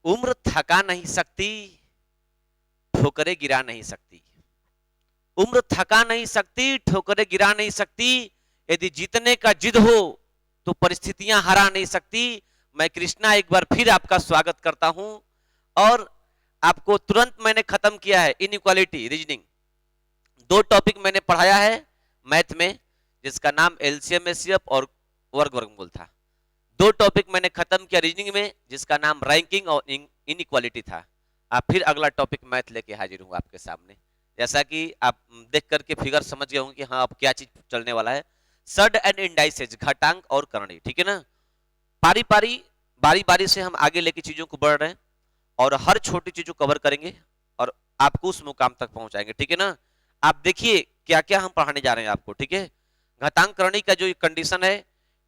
उम्र थका नहीं सकती, ठोकरें गिरा नहीं सकती। उम्र थका नहीं सकती, ठोकरें गिरा नहीं सकती। यदि जीतने का जिद हो तो परिस्थितियां हरा नहीं सकती। मैं कृष्णा एक बार फिर आपका स्वागत करता हूं और आपको तुरंत मैंने खत्म किया है इनइक्वालिटी रीजनिंग। दो टॉपिक मैंने पढ़ाया है मैथ में, जिसका नाम एलसीएम एचसीएफ और वर्ग वर्गमूल था। दो टॉपिक मैंने खत्म किया रीजनिंग में, जिसका नाम रैंकिंग और इनइक्वालिटी था। आप फिर अगला टॉपिक मैथ लेके हाजिर हूँ आपके सामने। जैसा कि आप देख करके फिगर समझ गए होंगे कि हाँ अब क्या चीज चलने वाला है। सड एंड इंडाइसेज, घातांक और करणी, ठीक है ना। पारी पारी बारी बारी से हम आगे लेके चीजों को बढ़ रहे हैं और हर छोटी चीज को कवर करेंगे और आपको उस मुकाम तक पहुंचाएंगे, ठीक है ना। आप देखिए क्या क्या हम पढ़ाने जा रहे हैं आपको, ठीक है। घातांक करणी का जो कंडीशन है,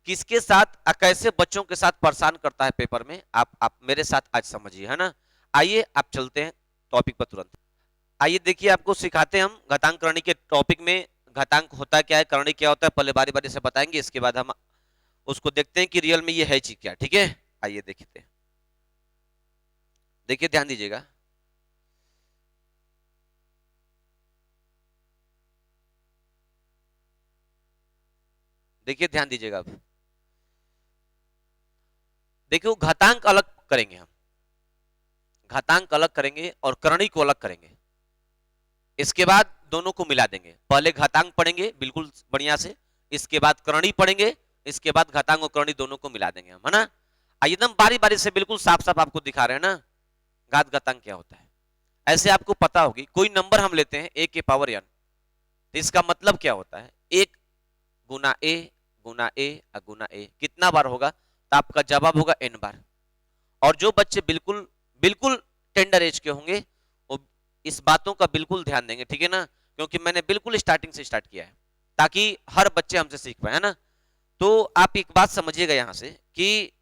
किसके साथ कैसे बच्चों के साथ परेशान करता है पेपर में, आप मेरे साथ आज समझिए, है ना। आइए आप चलते हैं टॉपिक पर तुरंत। आइए देखिए आपको सिखाते हैं हम घातांक करणी के टॉपिक में। घातांक होता क्या है, करणी क्या होता है, पहले बारी बारी से बताएंगे, इसके बाद हम उसको देखते हैं कि रियल में ये है चीज क्या, ठीक है। आइए देखते हैं, देखिए ध्यान दीजिएगा। देखिए ध्यान दीजिएगा। अब देखियो घातांक अलग करेंगे हम, घातांक अलग करेंगे और करणी को अलग करेंगे। इसके बाद दोनों को मिला देंगे। पहले घातांक पढ़ेंगे बिल्कुल बढ़िया से, इसके बाद करणी पढ़ेंगे, इसके बाद घातांक और करणी दोनों को मिला देंगे हम, है ना। एकदम बारी बारी से बिल्कुल साफ साफ आपको दिखा रहे हैं ना घात घातांक क्या होता है। ऐसे आपको पता होगी, कोई नंबर हम लेते हैं ए के पावर n, तो इसका मतलब क्या होता है, एक गुना ए गुना ए गुना ए, कितना बार होगा, तो आपका जवाब होगा n बार। और जो बच्चे बिल्कुल बिल्कुल टेंडर एज के होंगे वो इस बातों का बिल्कुल ध्यान देंगे, ठीक है ना, क्योंकि मैंने बिल्कुल स्टार्टिंग से स्टार्ट किया है ताकि हर बच्चे हमसे सीख पाए, है ना। तो आप एक बात समझिएगा यहां से कि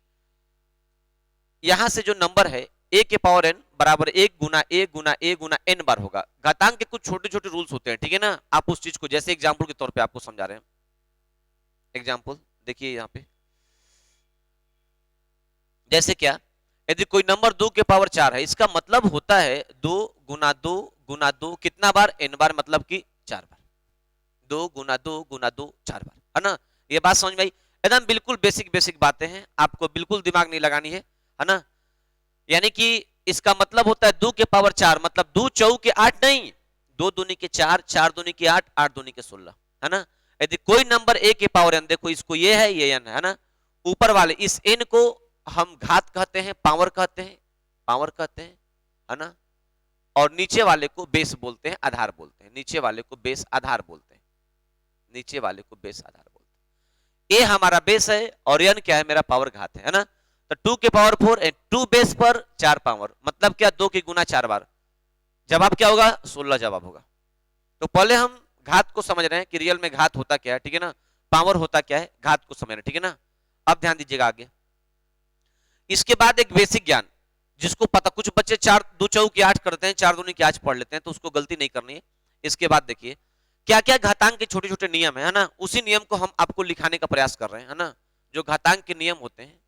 यहां से जो नंबर है ए के पावर n बराबर एक गुना ए गुना ए गुना n बार होगा। घातांक के कुछ छोटे छोटे रूल्स होते हैं, ठीक है ना। आप उस चीज को जैसे एग्जाम्पल के तौर पे आपको समझा रहे हैं। एग्जाम्पल देखिए यहाँ पे, जैसे क्या, यदि कोई नंबर 2 के पावर 4 है, इसका मतलब होता है 2 गुना 2 कितना बार, n बार, मतलब कि 4 बार। 2 गुना 2 गुना 2 4 बार, है ना। ये बात समझ में आई, एकदम बिल्कुल बेसिक बेसिक बातें हैं, आपको बिल्कुल दिमाग नहीं लगानी है ना। यानी कि इसका मतलब होता है 2 के पावर 4 मतलब 2 चौ के 8 नहीं, 2 दूनी के 4, 4 दूनी के 8, 8 दूनी के 16, है ना। यदि कोई नंबर ए के पावर n, देखो इसको ये है ये n है ना, ऊपर वाले इस n को हम घात कहते हैं, पावर कहते हैं, पावर कहते हैं, है ना। और नीचे वाले को बेस बोलते हैं, आधार बोलते हैं, नीचे वाले को बेस आधार बोलते हैं, नीचे वाले को बेस आधार बोलते हैं। ए हमारा बेस है और n क्या है, मेरा पावर घात है ना। तो 2 के पावर 4 2 बेस पर 4 पावर, मतलब क्या 2 की गुना 4 बार, जवाब क्या होगा 16 जवाब होगा। तो पहले हम घात को समझ रहे हैं कि रियल में घात होता क्या है, ठीक है ना, पावर होता क्या है, घात को समझ रहे हैं, ठीक है ना। अब ध्यान दीजिएगा आगे, इसके बाद एक बेसिक ज्ञान जिसको पता, कुछ बच्चे 4 2 चौ की 8 करते हैं, 4 दूनी की 8 पढ़ लेते हैं, तो उसको गलती नहीं करनी है। इसके बाद देखिए क्या क्या घातांक के छोटे छोटे नियम है ना, उसी नियम को हम आपको लिखाने का प्रयास कर रहे हैं, है ना। जो घातांक के नियम होते हैं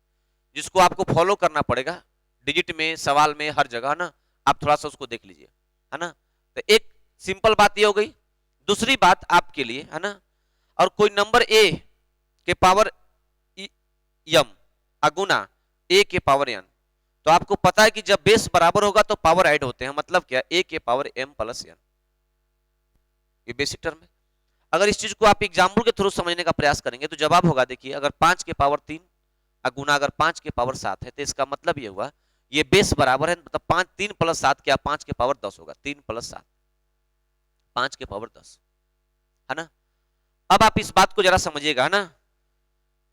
जिसको आपको फॉलो करना पड़ेगा डिजिट में, सवाल में, हर जगह, है ना। आप थोड़ा सा उसको देख लीजिए, है ना। तो एक सिंपल बात ये हो गई। दूसरी बात आपके लिए, है ना, और कोई नंबर ए के पावर यम अगुना ए के पावर एन, तो आपको पता है कि जब बेस बराबर होगा तो पावर ऐड होते हैं, मतलब क्या, ए के पावर एम प्लस एन, ये बेसिक टर्म है। अगर इस चीज को आप एग्जाम्पल के थ्रू समझने का प्रयास करेंगे तो जवाब होगा, देखिए अगर 5 के पावर 3 गुना अगर 5 के पावर 7 है, तो इसका मतलब ये हुआ ये बेस बराबर है, मतलब 5 3 प्लस 7 क्या, 5 के पावर 10 होगा, 3 प्लस 7 5 के पावर 10, है ना। अब आप इस बात को जरा समझिएगा, है ना।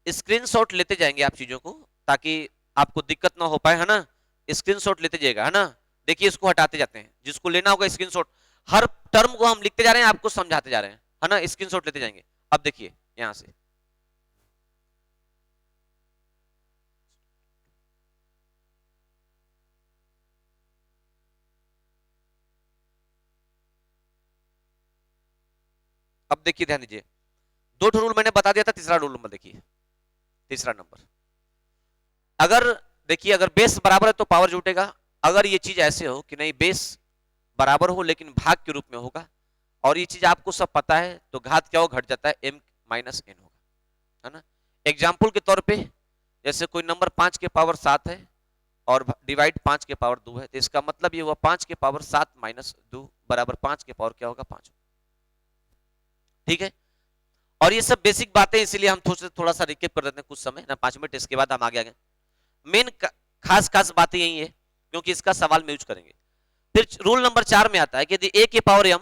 स्क्रीनशॉट लेते जाएंगे आप चीजों को ताकि आपको दिक्कत ना हो पाए, है ना। स्क्रीनशॉट लेते जाएगा, है ना। देखिए इसको हटाते जाते हैं, जिसको लेना होगा स्क्रीनशॉट, हर टर्म को हम लिखते जा रहे हैं, आपको समझाते जा रहे हैं, है ना। स्क्रीनशॉट लेते जाएंगे। अब देखिए यहां से अब देखिए ध्यान दीजिए, दो रूल मैंने बता दिया था, तीसरा रूल नंबर देखिए, तीसरा नंबर, अगर देखिए अगर बेस बराबर है तो पावर जुटेगा, अगर ये चीज ऐसे हो कि नहीं बेस बराबर हो लेकिन भाग के रूप में होगा और ये चीज आपको सब पता है तो घात क्या हो घट जाता है m माइनस n होगा, है ना। एग्जाम्पल के तौर पे जैसे कोई नंबर 5 के पावर 7 है और डिवाइड 5 के पावर 2 है तो इसका मतलब ये हुआ 5 के पावर 7 माइनस 2 बराबर 5 के पावर क्या होगा 5। ठीक है, और ये सब बेसिक बातें इसीलिए हम थोड़ा सा रिकेप कर देते हैं कुछ समय ना 5 मिनट, इसके बाद हम आगे आगे मेन खास खास बातें यही है क्योंकि इसका सवाल में यूज करेंगे। फिर रूल नंबर 4 में आता है कि यदि a के पावर m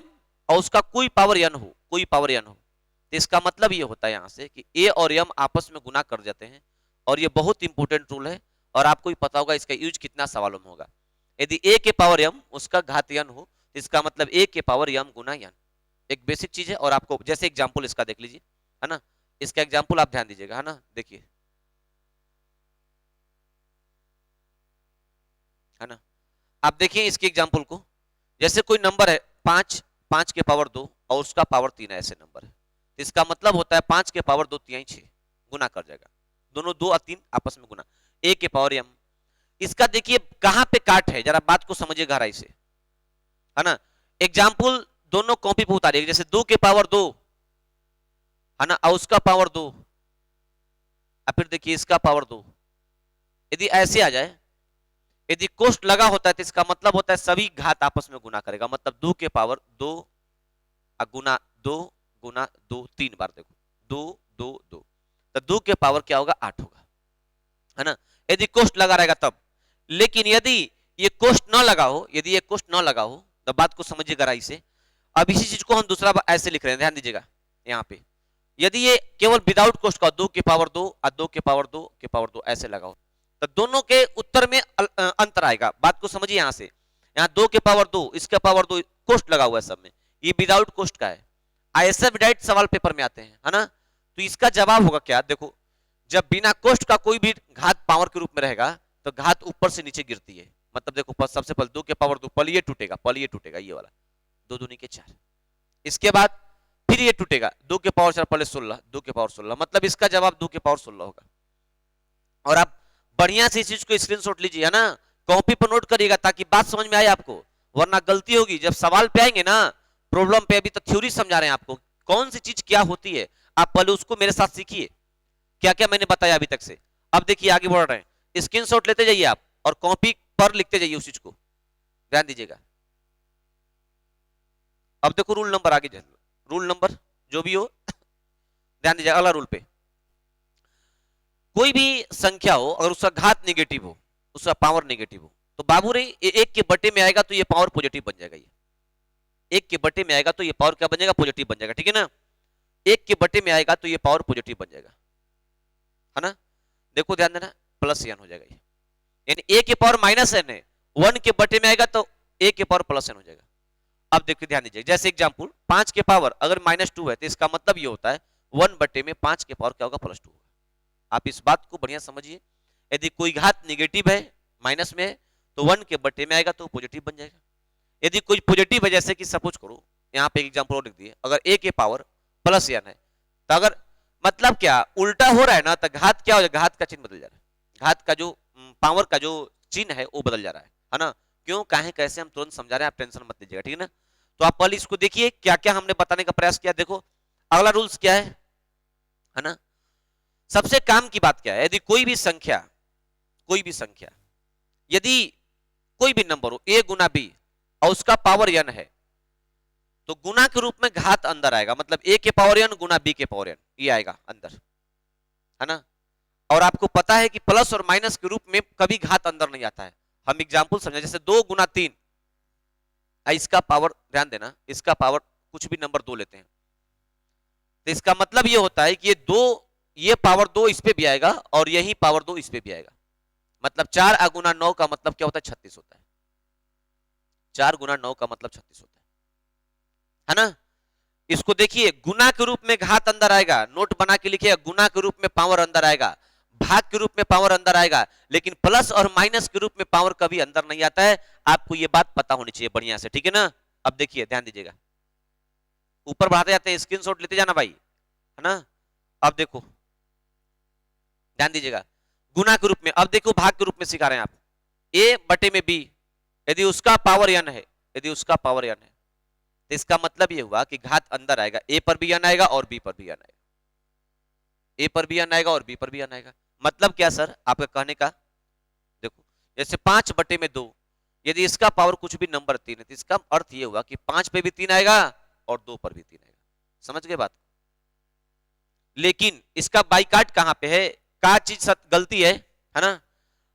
और उसका कोई पावर n हो, कोई पावर n हो तो इसका मतलब ये होता है यहां से कि a और m आपस में गुना कर जाते हैं और ये बहुत इंपॉर्टेंट रूल है और आपको ही पता होगा इसका यूज कितना सवालों में होगा। यदि a के पावर m उसका घात n हो तो इसका मतलब a के पावर m गुना n, एक बेसिक चीज है। और आपको जैसे एग्जांपल इसका देख लीजिए, है ना, इसका एग्जांपल आप ध्यान दीजिएगा, है ना, देखिए, है ना, आप देखिए इसके एग्जांपल को। जैसे कोई नंबर है 5, 5 के पावर 2 और उसका पावर 3 है, ऐसे नंबर है, इसका मतलब होता है 5 के पावर 2 3 6 गुना कर जाएगा, दोनों 2 और 3 आपस में गुना, a के पावर m। इसका देखिए कहां पे काट है, जरा बात को समझिए गहराई से, है ना। एग्जाम्पल दोनों कॉपी पे उतारिए, जैसे 2 के पावर 2, है ना, और उसका पावर 2, और फिर देखिए इसका पावर 2। यदि ऐसे आ जाए, यदि कोष्ट लगा होता है तो इसका मतलब होता है सभी घात आपस में गुना करेगा, मतलब 2 के पावर 2 गुना 2 गुना 2 3 बार, देखो 2 2 2 तो 2 के पावर क्या होगा 8 होगा, है ना, यदि कोष्ट लगा रहेगा तब। लेकिन यदि ये कोष्ट न लगा हो, यदि ये कोष्ट न लगा हो तो बात को समझिए गहराई से। अब इसी चीज को हम दूसरा ऐसे लिख रहे हैं, ध्यान दीजिएगा यहाँ पे, यदि ये केवल विदाउट कोष्ट का 2 के पावर 2 और 2 के पावर 2 के पावर 2 ऐसे लगा हो तो दोनों के उत्तर में अंतर आएगा। बात को समझिए यहां से, यहाँ 2 के पावर 2 इसके पावर 2 कोष्ट लगा हुआ है सब में, ये विदाउट कोष्ट का है, ऐसे विदाउट सवाल पेपर में आते हैं, है ना। तो इसका जवाब होगा क्या, देखो जब बिना कोष्ट का कोई भी घात पावर के रूप में रहेगा तो घात ऊपर से नीचे गिरती है, मतलब देखो सबसे पहले 2 के पावर 2 पल ये टूटेगा, पल ये टूटेगा, ये वाला 2 दूनी के 4, इसके बाद फिर ये टूटेगा 2 के पावर 4 पहले 16, 2 के पावर 16, मतलब इसका जवाब 2 के पावर 16 होगा। और आप बढ़िया से इस चीज को स्क्रीनशॉट लीजिए, है ना, कॉपी पर नोट करिएगा ताकि बात समझ में आए आपको, वरना गलती होगी जब सवाल पे आएंगे ना, प्रॉब्लम पे। अभी तो थ्योरी समझा रहे हैं आपको कौन सी चीज क्या होती है, आप पहले उसको मेरे साथ सीखिए क्या क्या मैंने बताया अभी तक से। अब देखिए आगे बढ़ रहे हैं, स्क्रीनशॉट लेते जाइए आप और कॉपी पर लिखते जाइए उस चीज को, ध्यान दीजिएगा। अब देखो रूल नंबर आगे चल, रूल नंबर जो भी हो ध्यान दीजिए, अगला रूल पे, कोई भी संख्या हो अगर उसका घात नेगेटिव हो, उसका पावर नेगेटिव हो तो बाबू रे एक के बटे में आएगा तो ये पावर पॉजिटिव बन जाएगा, ये एक के बटे में आएगा तो ये पावर क्या बन जाएगा पॉजिटिव बन जाएगा, ठीक है ना, एक के बटे में आएगा तो ये पावर पॉजिटिव बन जाएगा, है ना। देखो ध्यान देना प्लस एन हो जाएगा ये, यानी ए के पावर माइनस एन है, 1 के बटे में आएगा तो ए के पावर प्लस एन हो जाएगा। अब देखिए ध्यान दीजिए, जैसे एग्जांपल 5 के पावर अगर -2 है तो इसका मतलब ये होता है 1 बटे में 5 के पावर क्या होगा +2 होगा। आप इस बात को बढ़िया समझिए, यदि कोई घात नेगेटिव है माइनस में है तो 1 के बटे में आएगा तो पॉजिटिव बन जाएगा, यदि कोई पॉजिटिव है जैसे कि सपोज करो यहाँ पे एग्जांपल और लिख दिए, अगर ए के पावर प्लस एन है तो अगर मतलब क्या उल्टा हो रहा है ना तो घात क्या हो जाएगा, घात का चिन्ह बदल जा रहा है, घात का जो पावर का जो चिन्ह है वो बदल जा रहा है ना। क्यों काहे कैसे हम तुरंत समझा रहे हैं, आप टेंशन मत लीजिएगा, ठीक है ना। तो आप पहले इसको देखिए क्या क्या हमने बताने का प्रयास किया। देखो अगला रूल्स क्या है ना, सबसे काम की बात क्या है, यदि कोई भी संख्या यदि कोई भी नंबर हो a गुना b और उसका पावर n है तो गुना के रूप में घात अंदर आएगा, मतलब a के पावर n गुना b के पावर n ये आएगा अंदर, है ना। और आपको पता है कि प्लस और माइनस के रूप में कभी घात अंदर नहीं आता है। हम एग्जांपल समझे, जैसे 2 गुना 3, इसका पावर ध्यान देना, इसका पावर कुछ भी नंबर 2 लेते हैं तो इसका मतलब ये होता है कि ये पावर 2 इस पे भी आएगा और यही पावर 2 इस पे भी आएगा, मतलब 4 गुना 9 का मतलब क्या होता है 36 होता है, 4 गुना 9 का मतलब 36 होता है ना। इसको देखिए गुना के रूप में घात अंदर आएगा, नोट बना के लिखिए, गुना के रूप में पावर अंदर आएगा, भाग के रूप में पावर अंदर आएगा, लेकिन प्लस और माइनस के रूप में पावर कभी अंदर नहीं आता है। आपको ये बात पता होनी चाहिए बढ़िया से, ठीक है ना। अब देखिए ध्यान दीजिएगा, ऊपर बढ़ाते जाते हैं, स्क्रीनशॉट लेते जाना भाई, है ना। अब देखो ध्यान दीजिएगा, गुना के रूप में, अब देखो भाग के रूप में सिखा रहे हैं आप, a बटे में b यदि उसका पावर n है, यदि उसका पावर n है, तो इसका मतलब ये हुआ कि घात अंदर आएगा, a पर भी n आएगा और b पर भी n आएगा, a पर भी n आएगा और b पर भी n आएगा। मतलब क्या सर आपका कहने का, देखो जैसे 5/2, यदि इसका पावर कुछ भी नंबर 3 है तो इसका अर्थ ये हुआ कि 5 पे भी 3 आएगा और 2 पर भी 3 आएगा। समझ गए बात? लेकिन इसका बाइकाट कहां पे है, क्या चीज गलती है ना?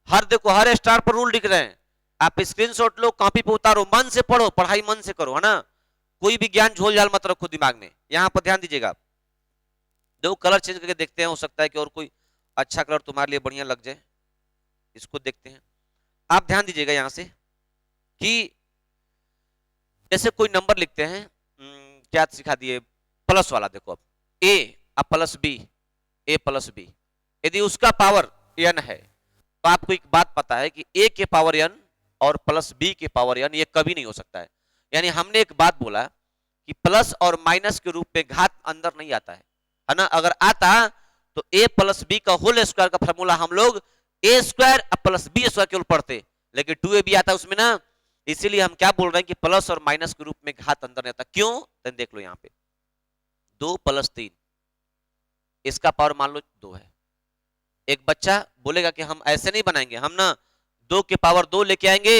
हर देखो हर स्टार पर रूल लिख रहे हैं, आप स्क्रीनशॉट लो, कॉपी पे उतारो, मन से पढ़ो, पढ़ाई मन से करो, है ना? कोई भी ज्ञान झोल झाल मत रखो दिमाग में। यहां पर ध्यान दीजिएगा, देखो कलर चेंज करके देखते हैं, हो सकता है कि और कोई अच्छा कलर तुम्हारे लिए बढ़िया लग जाए, इसको देखते हैं। आप ध्यान दीजिएगा यहां से कि जैसे कोई नंबर लिखते हैं, क्या सिखा दिए, प्लस वाला, देखो अब a plus B, a plus B, यदि उसका पावर n है तो आपको एक बात पता है कि a के पावर n और प्लस b के पावर n ये कभी नहीं हो सकता है। यानी हमने एक बात बोला कि प्लस और माइनस के रूप में घात अंदर नहीं आता है ना? अगर आता तो a प्लस बी का होल स्क्वायर का फॉर्मूला हम लोग a square plus B square केवल पढ़ते, लेकिन 2ab आता उसमें ना। इसीलिए हम क्या बोल रहे हैं कि प्लस और माइनस के रूप में घात अंदर नहीं आता। क्यों? तो देख लो यहाँ पे 2 + 3, इसका पावर मान लो 2 है। एक बच्चा बोलेगा कि हम ऐसे नहीं बनाएंगे, हम ना 2 के पावर 2 लेके आएंगे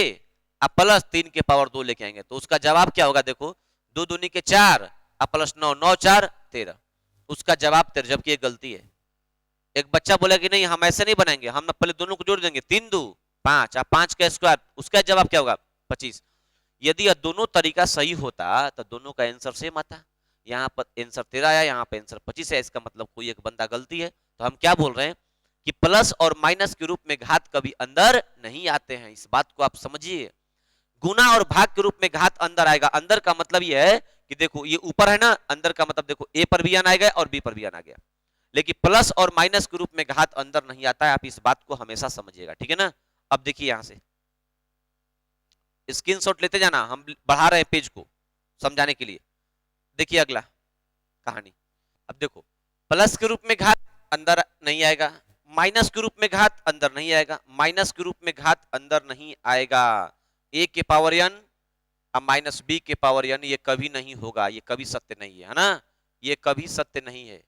अब प्लस 3 के पावर 2 लेके आएंगे, तो उसका जवाब क्या होगा? देखो 2 दूनी के 4 प्लस 9, 9 4 13, उसका जवाब 13, जबकि ये गलती है। एक बच्चा बोलेगा कि नहीं हम ऐसे नहीं बनाएंगे, हम पहले दोनों को जोड़ देंगे, 3 2 5, 5 का स्क्वायर, उसका जवाब क्या होगा? 25। यदि यह दोनों तरीका सही होता तो दोनों का आंसर सेम आता। यहाँ पर आंसर 13 आया, यहाँ पे आंसर 25 है, इसका मतलब कोई एक बंदा गलती है। तो हम क्या बोल रहे हैं कि प्लस और माइनस के रूप में घात कभी अंदर नहीं आते हैं, इस बात को आप समझिए। गुना और भाग के रूप में घात अंदर आएगा, अंदर का मतलब यह है कि देखो ये ऊपर है ना, अंदर का मतलब देखो a पर भी n आएगा और b पर भी n आ गया, लेकिन प्लस और माइनस के रूप में घात अंदर नहीं आता है, आप इस बात को हमेशा समझिएगा, ठीक है ना? अब देखिए यहां से स्क्रीनशॉट लेते जाना, हम बढ़ा रहे हैं पेज को समझाने के लिए। देखिए अगला कहानी, अब देखो प्लस के रूप में घात अंदर नहीं आएगा, माइनस के रूप में घात अंदर नहीं आएगा, माइनस के रूप में घात अंदर नहीं आएगा, a के पावर n अब माइनस b के पावर n, ये कभी नहीं होगा, ये कभी सत्य नहीं है ना? ये कभी सत्य नहीं है।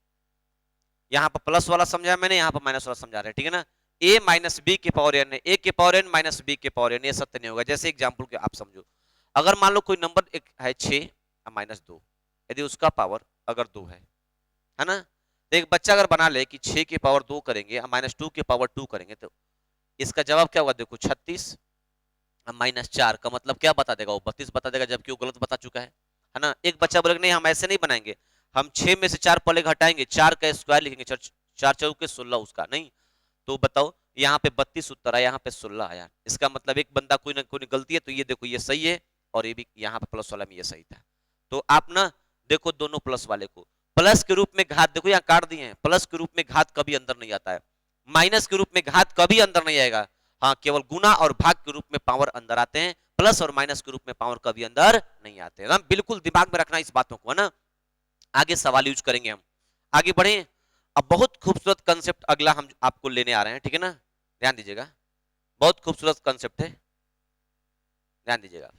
यहाँ पर प्लस वाला समझाया मैंने, यहाँ पर माइनस वाला समझा रहे हैं, ठीक है ना? a माइनस बी के पावर n है, a के पावर n माइनस b के पावर n, ये सत्य नहीं होगा। जैसे एग्जाम्पल के आप समझो, अगर मान लो कोई नंबर एक है 6 माइनस 2, यदि उसका पावर अगर 2 है ना? तो एक बच्चा अगर बना ले कि 6 के पावर 2 करेंगे माइनस 2 के पावर 2 करेंगे, तो इसका जवाब क्या होगा? देखो 36 माइनस 4 का मतलब क्या बता देगा? वो 32 बता देगा, जबकि वो गलत बता चुका है ना? एक बच्चा बोलेगा नहीं हम ऐसे नहीं बनाएंगे, हम 6 में से 4 पहले घटाएंगे, 4 का स्क्वायर लिखेंगे, 4 चौके 16, उसका नहीं। तो बताओ यहाँ पे 32 उत्तर आया, यहाँ पे 16 आया, इसका मतलब एक बंदा कोई ना कोई गलती है। तो ये देखो ये सही है, और ये भी यहाँ पे प्लस वाला में ये सही था। तो आप ना देखो दोनों प्लस वाले को, प्लस के रूप में घात देखो यहाँ काट दिए हैं, प्लस के रूप में घात कभी अंदर नहीं आता है, माइनस के रूप में घात कभी अंदर नहीं आएगा। हाँ, केवल गुना और भाग के रूप में पावर अंदर आते हैं, प्लस और माइनस के रूप में पावर कभी अंदर नहीं आते हैं। बिल्कुल दिमाग में रखना इस बातों को, है ना? आगे सवाल यूज करेंगे हम, आगे बढ़े। अब बहुत खूबसूरत कंसेप्ट अगला हम आपको लेने आ रहे हैं, ठीक है ना? ध्यान दीजिएगा, बहुत खूबसूरत कंसेप्ट है, ध्यान दीजिएगा।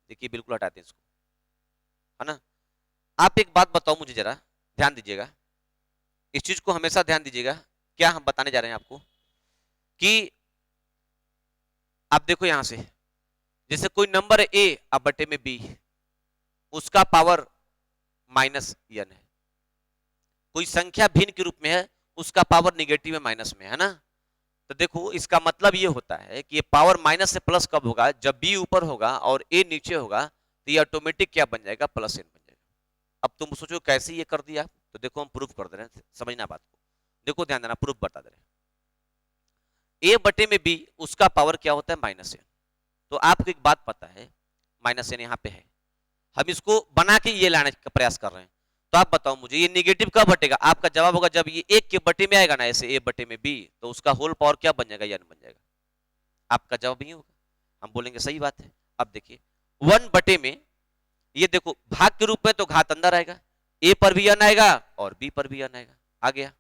देखिए बिल्कुल हटाते हैं इसको, है ना? आप एक बात बताओ मुझे जरा, ध्यान दीजिएगा, इस चीज को हमेशा ध्यान दीजिएगा। क्या हम बताने जा रहे हैं आपको कि आप देखो यहां से, जैसे कोई नंबर है a अब बटे में b, उसका पावर माइनस n है, कोई संख्या भिन्न के रूप में है, उसका पावर निगेटिव है, माइनस में, है ना? तो देखो इसका मतलब ये होता है कि ये पावर माइनस से प्लस कब होगा? जब b ऊपर होगा और a नीचे होगा, तो ये ऑटोमेटिक क्या बन जाएगा? प्लस n बन जाएगा। अब तुम सोचो कैसे ये कर दिया, तो देखो हम प्रूफ कर दे रहे हैं, समझना बात को, देखो ध्यान देना, प्रूफ बता दे रहे हैं। a बटे में b, उसका पावर क्या होता है? Minus n। तो आपको एक बात पता है, माइनस n यहाँ पे है, हम इसको बना के ये लाने का प्रयास कर रहे हैं। तो आप बताओ मुझे ये नेगेटिव कब बटेगा? आपका जवाब होगा जब ये 1 के बटे में आएगा ना, ऐसे a बटे में b, तो उसका होल पावर क्या बन जाएगा? n बन जाएगा। आपका जवाब नहीं होगा, हम बोलेंगे सही बात है। अब देखिए 1 बटे में, ये देखो भाग के रूप में तो घात अंदर आएगा, a पर भी n आएगा और b पर भी n आएगा, आ गया।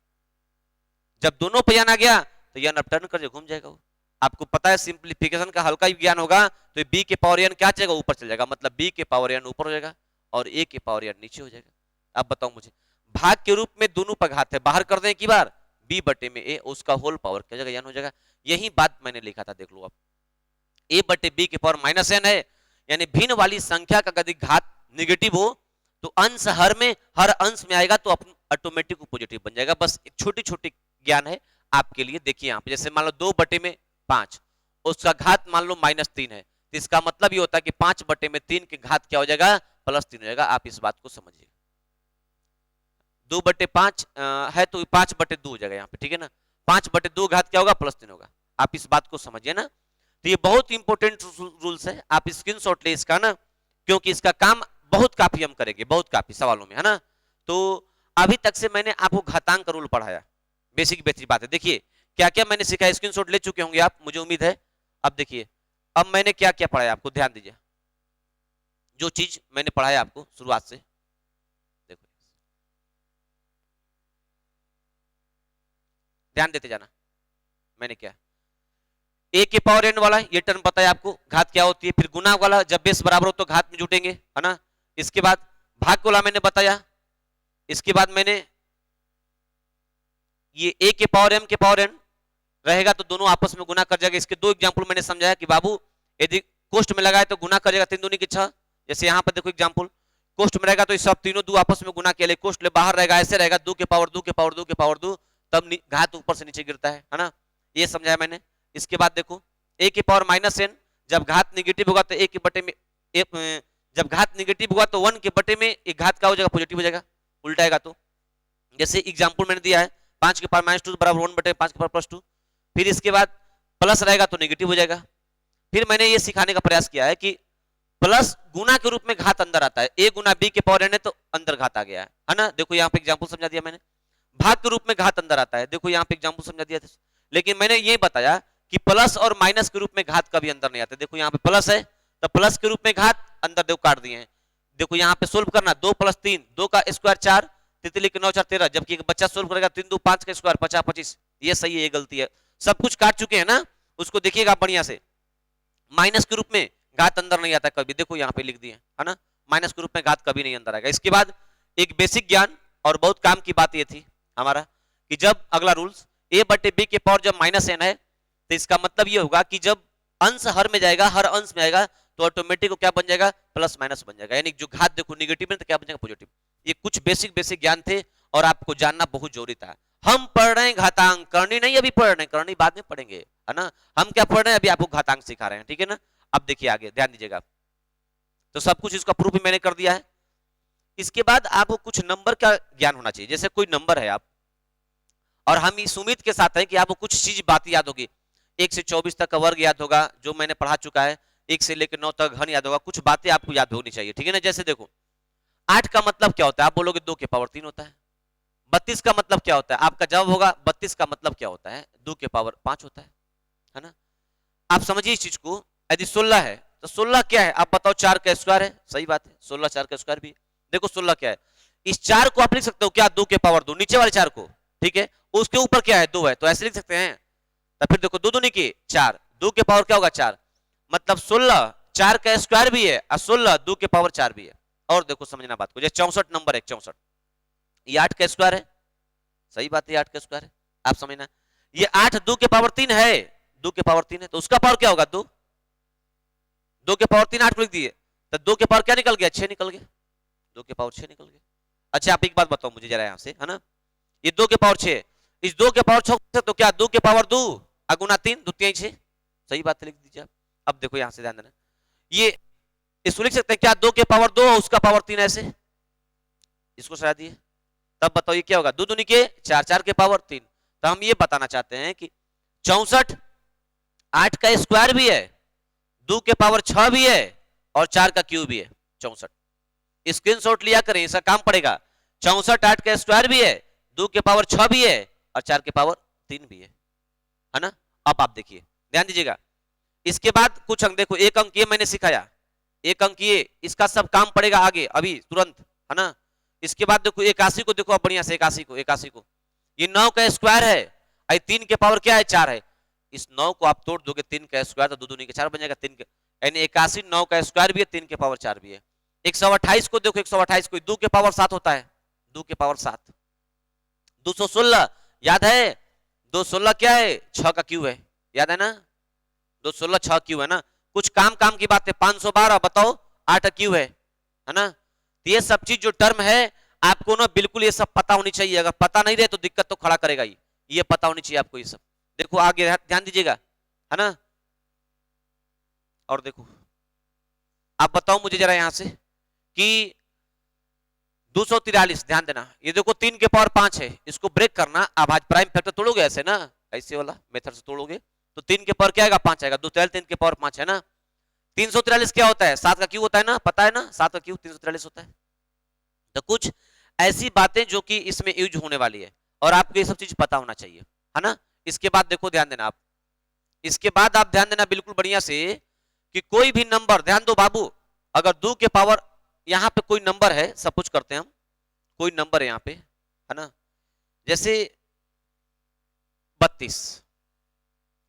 जब दोनों पे n आ गया तो n अब टर्न कर घूम जाएगा वो। आपको पता है सिंप्लीफिकेशन का हल्का ही ज्ञान होगा तो बी के पावर एन क्या चलेगा, ऊपर चल जाएगा, मतलब बी के पावर एन ऊपर हो जाएगा और ए के पावर एन नीचे हो जाएगा। अब बताओ मुझे, भाग के रूप में दोनों पर घात है, बाहर कर दें की बार बी बटे में ए, उसका होल पावर क्या हो जाएगा, एन हो जाएगा। यही बात मैंने लिखा था, देख लो अब ए बटे बी के पावर माइनस एन है, यानी भिन्न वाली संख्या का यदि घात निगेटिव हो तो अंश हर अंश में आएगा तो ऑटोमेटिक पॉजिटिव बन जाएगा। बस एक छोटी छोटी ज्ञान है आपके लिए। देखिए यहाँ पे जैसे मान लो 2 बटे में 5, उसका घात मान लो -3 है, तो इसका मतलब ये होता है कि 5 बटे में 3 के घात क्या हो जाएगा, +3 हो जाएगा। आप इस बात को समझिए, 2 बटे 5 है तो 5 बटे 2 हो जाएगा यहाँ पे, ठीक है ना। 5 बटे 2 घात क्या होगा, +3 होगा। आप इस बात को समझिए ना। तो ये बहुत इंपॉर्टेंट रूल्स है, आप स्क्रीनशॉट ले इसका ना, क्योंकि इसका काम बहुत काफी हम करेंगे, बहुत काफी सवालों में, है ना। तो अभी तक से मैंने आपको घातांक का रूल पढ़ाया, बेसिक बेसिक बात है। देखिए क्या क्या मैंने सिखाया, स्क्रीनशॉट ले चुके होंगे आप, मुझे उम्मीद है। अब देखिए अब मैंने क्या क्या पढ़ाया आपको, ध्यान दीजिए। जो चीज मैंने पढ़ाया आपको शुरुआत से, देखो ध्यान देते जाना। मैंने क्या, ए के पावर एन वाला ये टर्म पता है आपको, घात क्या होती है। फिर गुना वाला, जब बेस बराबर हो तो घात में जुटेंगे, है ना। इसके बाद भाग वाला मैंने बताया। इसके बाद मैंने ये ए के पावर एम के पावर एन रहेगा तो दोनों आपस में गुना कर जाएगा। इसके 2 एग्जांपल मैंने समझाया कि बाबू यदि कोष्ठ में लगाए तो गुना करेगा 3 दूनी की 6। जैसे यहाँ पर देखो एग्जांपल, कोष्ठ में रहेगा तो सब तीनों 2 आपस में गुना किया, ले कोष्ठ ले बाहर रहेगा, ऐसे रहेगा 2 के पावर 2 के पावर 2 के पावर 2, तब घात ऊपर से नीचे गिरता है ना। ये समझाया मैंने। इसके बाद देखो ए के पावर -n, जब घात निगेटिव होगा तो ए के बटे में जब घात निगेटिव होगा तो 1 के बटे में एक घात का हो जाएगा, पॉजिटिव हो जाएगा, उल्टाएगा तो। जैसे एग्जांपल मैंने दिया है 5 के पावर -2 बराबर 1 बटे 5 के पावर +2। फिर इसके बाद प्लस रहेगा तो नेगेटिव हो जाएगा। फिर मैंने ये सिखाने का प्रयास किया है कि प्लस गुना के रूप में घात अंदर आता है, ए गुना बी के पावर एन है तो अंदर घात आ गया है ना। देखो यहाँ पे एग्जांपल समझा दिया मैंने। भाग के रूप में घात अंदर आता है, देखो यहाँ पे एग्जांपल समझा दिया था। लेकिन मैंने ये बताया कि प्लस और माइनस के रूप में घात कभी अंदर नहीं आता। देखो यहाँ पे प्लस है तो प्लस के रूप में घात अंदर देखो काट दिए हैं। देखो यहाँ पे सोल्व करना, 2 + 3, 2 का स्क्वायर 4, तितली के 9 4 13, जबकि एक बच्चा सोल्व करेगा 3 2 5 का स्क्वायर 50 25। ये सही है, ये गलती है। सब कुछ काट चुके हैं ना, उसको देखिएगा बढ़िया से। माइनस के रूप में घात अंदर नहीं आता कभी, देखो यहाँ पे लिख दिए है ना, माइनस के रूप में घात कभी नहीं अंदर आएगा। इसके बाद एक बेसिक ज्ञान और बहुत काम की बात ये थी हमारा कि जब अगला रूल्स a बटे b के पावर जब -n है तो इसका मतलब ये होगा कि जब अंश हर में जाएगा, हर अंश में आएगा तो ऑटोमेटिक को क्या बन जाएगा, प्लस माइनस बन जाएगा। यानी जो घात देखो निगेटिव में तो क्या बन जाएगा, पॉजिटिव। ये कुछ बेसिक ज्ञान थे और आपको जानना बहुत जरूरी था। हम पढ़ रहे हैं घातांक, करनी नहीं अभी पढ़ रहे हैं, करनी बाद में पढ़ेंगे, है ना। हम क्या पढ़ रहे हैं, अभी आपको घातांक सिखा रहे हैं, ठीक है ना। अब देखिए आगे ध्यान दीजिएगा। तो सब कुछ इसका प्रूफ भी मैंने कर दिया है। इसके बाद आपको कुछ नंबर का ज्ञान होना चाहिए। जैसे कोई नंबर है आप, और हम इस उम्मीद के साथ हैं कि आपको कुछ चीज बात याद होगी। 1 से 24 तक का वर्ग याद होगा जो मैंने पढ़ा चुका है, 1 से लेकर 9 तक घन याद होगा, कुछ बातें आपको याद होनी चाहिए, ठीक है ना। जैसे देखो 8 का मतलब क्या होता है, आप बोलोगे 2 के पावर 3 होता है। 32 का मतलब क्या होता है, आपका जवाब होगा 32 का मतलब क्या होता है, 2 के पावर 5 होता है ना। आप समझिए इस चीज को। यदि 16 है तो 16 क्या है, आप बताओ, 4 का स्क्वायर है, सही बात है, 16 4 का स्क्वायर भी। देखो 16 क्या है, इस 4 को आप लिख सकते हो क्या, 2 के पावर 2, नीचे वाले 4 को, ठीक है। उसके ऊपर क्या है, 2 है, तो ऐसे लिख सकते हैं। तो फिर देखो 2 दूनी की 4, 2 के पावर क्या होगा 4, मतलब 16 4 का स्क्वायर भी है और 16 2 के पावर 4 भी है। और देखो समझना बात को, जैसे 64 नंबर है, 64 ये 8 का स्क्वायर है, सही बात है, 8 का स्क्वायर है, आप समझना। ये 8 2 के पावर 3 है, 2 के पावर 3 है, तो उसका पावर क्या होगा 2, 2 के पावर 3 8 लिख दिए, तो 2 के पावर क्या निकल गया, 6 निकल गया, 2 के पावर 6 निकल गया। अच्छा आप एक बात बताओ मुझे जरा यहाँ से, है ना, ये 2 के पावर 6, इस 2 के पावर 6 तो क्या 2 के पावर 2 गुना 3 2 3 6, सही बात है, लिख दीजिए आप। अब देखो यहाँ से ध्यान देना, ये इसको लिख सकते हैं क्या, 2 के पावर 2 उसका पावर 3, ऐसे इसको सजा दिए, तब बताओ ये क्या होगा, 2 दूनी के 4 4 के पावर 3। तो हम ये बताना चाहते हैं कि 64 8 का स्क्वायर भी है, 2 के पावर 6 भी है और 4 का क्यूब भी है, 64। स्क्रीनशॉट लिया करें, इसका काम पड़ेगा। 64 8 का स्क्वायर भी है, 2 के पावर 6 भी है और 4 के पावर 3 भी है ना। अब आप देखिए ध्यान दीजिएगा, इसके बाद कुछ अंक देखो, एक अंक ये मैंने सिखाया, एक अंक ये, इसका सब काम पड़ेगा आगे अभी तुरंत, है ना। इसके बाद देखो 81 को, देखो बढ़िया से 81 को, ये 9 का स्क्वायर है, 3 के पावर क्या है 4 है, इस 9 को आप तोड़ दोगे 3 का स्क्वायर तो 2 दूनी के 4 बन जाएगा। 3 यानी 81 9 का स्क्वायर भी है, 3 के पावर 4 भी है। 128 को देखो, 128 को 2 के पावर 7 होता है, 2 के पावर 7। 216 याद है, 216 क्या है, 6 का क्यू है, याद है ना, 216 6 क्यू है ना। कुछ काम काम की बात है, 512 बताओ 8 क्यू है ना। तो ये सब चीज जो टर्म है आपको ना बिल्कुल ये सब पता होनी चाहिए, अगर पता नहीं रहे तो दिक्कत तो खड़ा करेगा ये पता होनी चाहिए आपको ये सब। देखो आगे ध्यान दीजिएगा, है ना। और देखो आप बताओ मुझे जरा यहां से कि 243, ध्यान देना, ये देखो 3 के पावर 5 है, इसको ब्रेक करना। अब आज प्राइम फैक्टर तोड़ोगे ऐसे ना, ऐसे वाला मेथड से तोड़ोगे तो 3 के पावर क्या आएगा, 5 आएगा। 2 3 के पावर 5 है ना। 343 क्या होता है, 7 का क्यू होता है ना, पता है ना, 7 का क्यू 343 होता है। तो कुछ ऐसी बातें जो कि इसमें यूज होने वाली है और आपको ये सब चीज पता होना चाहिए, है ना। इसके बाद देखो ध्यान देना आप, इसके बाद आप ध्यान देना बिल्कुल बढ़िया से कि कोई भी नंबर, ध्यान दो बाबू, अगर 2 के पावर यहां पे कोई नंबर है, सपोज करते हैं हम कोई नंबर है यहां पे, है ना, जैसे 32,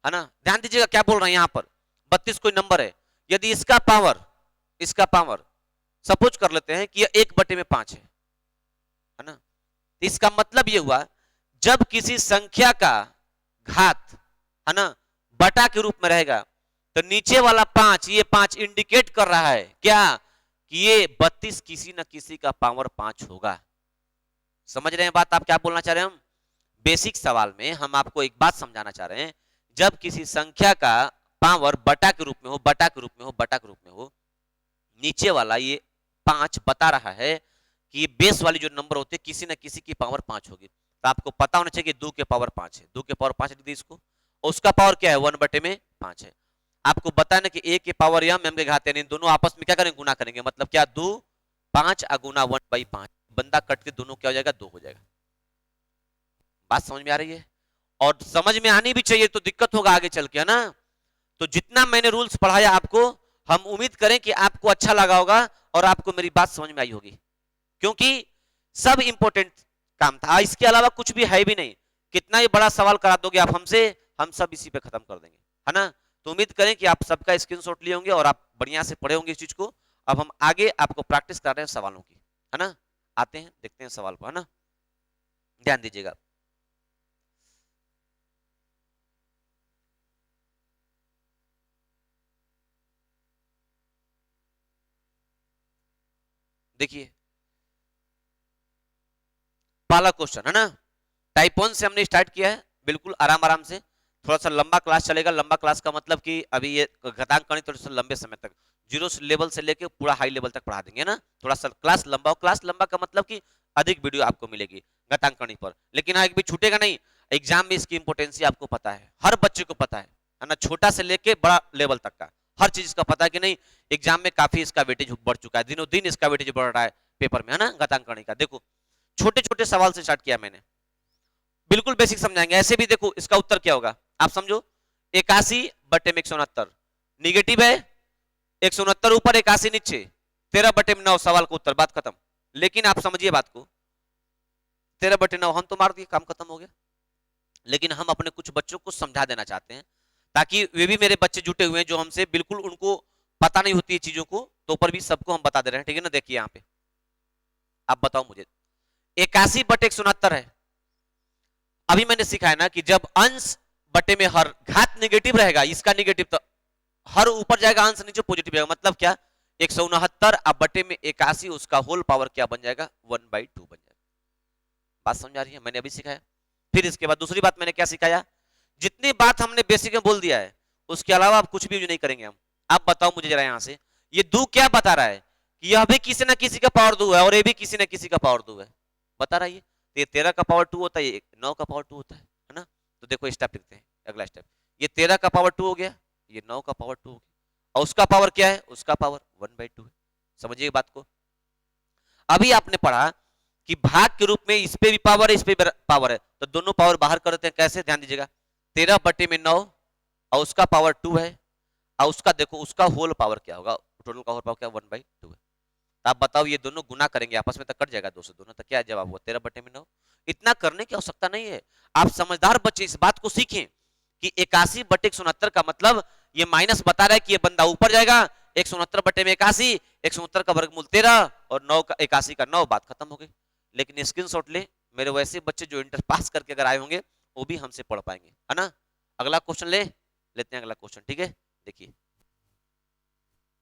है ना। ध्यान दीजिएगा क्या बोल रहे हैं यहां पर, 32 कोई नंबर है, यदि इसका पावर सपोज कर लेते हैं कि यह 1/5 है ना। इसका मतलब यह हुआ जब किसी संख्या का घात, है ना, बटा के रूप में रहेगा तो नीचे वाला 5, ये 5 इंडिकेट कर रहा है क्या कि ये 32 किसी न किसी का पावर 5 होगा। समझ रहे हैं बात, आप क्या बोलना चाह रहे हैं हम। बेसिक सवाल में हम आपको एक बात समझाना चाह रहे हैं, जब किसी संख्या का पावर बटा के रूप में हो, नीचे वाला ये 5 बता रहा है कि ये बेस वाली जो नंबर होती है किसी न किसी की पावर 5 होगी। तो आपको पता होना चाहिए कि 2 के पावर 5 है, 2 के पावर 5 लिख दी इसको, और उसका पावर क्या है, 1/5 है। आपको बताना कि a के पावर m के घात, यानी दोनों आपस में क्या करेंगे, गुना करेंगे, मतलब क्या 2 5 गुना 1/5, बंदा कट के दोनों क्या हो जाएगा, 2 हो जाएगा। बात समझ में आ रही है, और समझ में आनी भी चाहिए, तो दिक्कत होगा आगे चल के, है ना। तो जितना मैंने रूल्स पढ़ाया आपको, हम उम्मीद करें कि आपको अच्छा लगा होगा और आपको मेरी बात समझ में आई होगी, क्योंकि सब इंपॉर्टेंट काम था, इसके अलावा कुछ भी है भी नहीं। कितना ही बड़ा सवाल करा दोगे आप हमसे, हम सब इसी पे खत्म कर देंगे, है ना। तो उम्मीद करें कि आप सबका स्क्रीनशॉट लिए होंगे और आप बढ़िया से पढ़े होंगे इस चीज को। अब हम आगे आपको प्रैक्टिस कर रहे हैं सवालों की, है ना। आते हैं, देखते हैं सवाल को, है ना, ध्यान दीजिएगा। देखिए पहला क्वेश्चन, है ना, टाइप 1 से हमने स्टार्ट किया है, बिल्कुल आराम आराम से, थोड़ा सा लंबा क्लास चलेगा। लंबा क्लास का मतलब कि अभी ये घातांक गणित थोड़ा सा लंबे समय तक, जीरो लेवल से लेके पूरा हाई लेवल तक पढ़ा देंगे ना। थोड़ा सा क्लास लंबा हो, क्लास लंबा का मतलब कि अधिक वीडियो आपको मिलेगी घातांक गणित पर, लेकिन हाँ एक भी छूटेगा नहीं। एग्जाम में इसकी इंपोर्टेंसी आपको पता है, हर बच्चे को पता है ना, छोटा से लेके बड़ा लेवल तक का हर चीज का पता है कि नहीं। एग्जाम में काफी इसका वेटेज बढ़ चुका है, दिनों दिन इसका वेटेज बढ़ रहा है पेपर में, है ना, घातांक गणित का। देखो छोटे छोटे सवाल से स्टार्ट किया मैंने, बिल्कुल बेसिक समझाएंगे। ऐसे भी देखो इसका उत्तर क्या होगा, आप समझो, 81/169 निगेटिव है, 169 ऊपर 81 नीचे, 13/9 सवाल का उत्तर, बात खत्म। लेकिन आप समझिए बात को, 13/9 हम तो मार दिए, काम खत्म हो गया। लेकिन हम अपने कुछ बच्चों को समझा देना चाहते हैं, ताकि वे भी मेरे बच्चे जुटे हुए हैं जो हमसे बिल्कुल उनको पता नहीं होती है चीजों को, तो पर भी सबको हम बता दे रहे हैं, ठीक है ना। देखिए यहाँ पे आप बताओ मुझे, 81/169 है। अभी मैंने सिखाया ना कि जब अंश बटे में हर घात निगेटिव रहेगा, इसका निगेटिव तो हर ऊपर जाएगा, अंश नीचे पॉजिटिव जाएगा, मतलब क्या 169 अब बटे में 81, उसका होल पावर क्या बन जाएगा, 1/2 बन जाएगा। बात समझ आ रही है, मैंने अभी सिखाया। फिर इसके बाद दूसरी बात मैंने क्या सिखाया, जितनी बात हमने बेसिक में बोल दिया है उसके अलावा आप कुछ भी यूज नहीं करेंगे हम। आप बताओ मुझे जरा यहां से, ये 2 क्या बता रहा है कि यह भी किसी ना किसी का पावर 2 है और ये भी किसी ना किसी का पावर 2 है, बता रहा है। ये 13 का पावर 2 होता है, 9 का पावर 2 होता है ना। तो देखो स्टेप लिखते हैं, अगला स्टेप, ये 13 का पावर 2 हो गया, ये 9 का पावर 2 हो गया, और उसका पावर क्या है, उसका पावर 1/2 है। समझिए बात को। अभी आपने पढ़ा कि भाग के रूप में इस पे भी पावर है, इस पे भी पावर है, तो दोनों पावर बाहर करते हैं, कैसे, ध्यान दीजिएगा। 13/9 और उसका पावर 2 है, और उसका देखो उसका होल पावर क्या होगा, टोटल का होल पावर क्या, 1/2 है। आप बताओ ये दोनों गुना करेंगे आपस में तो कट जाएगा 2 से, दोनों तो क्या जवाब हुआ, 13/9। इतना करने की आवश्यकता नहीं है, आप समझदार बच्चे इस बात को सीखें कि 81/169 का मतलब ये माइनस बता रहा है कि ये बंदा ऊपर जाएगा। 169/81, 169 का वर्गमूल 13 और 9 का 81 का 9, बात खत्म हो गई। लेकिन स्क्रीनशॉट ले, मेरे वैसे बच्चे जो इंटर पास करके अगर आए होंगे वो भी हमसे पढ़ पाएंगे, है ना। अगला क्वेश्चन लेते हैं अगला क्वेश्चन, ठीक है। देखिए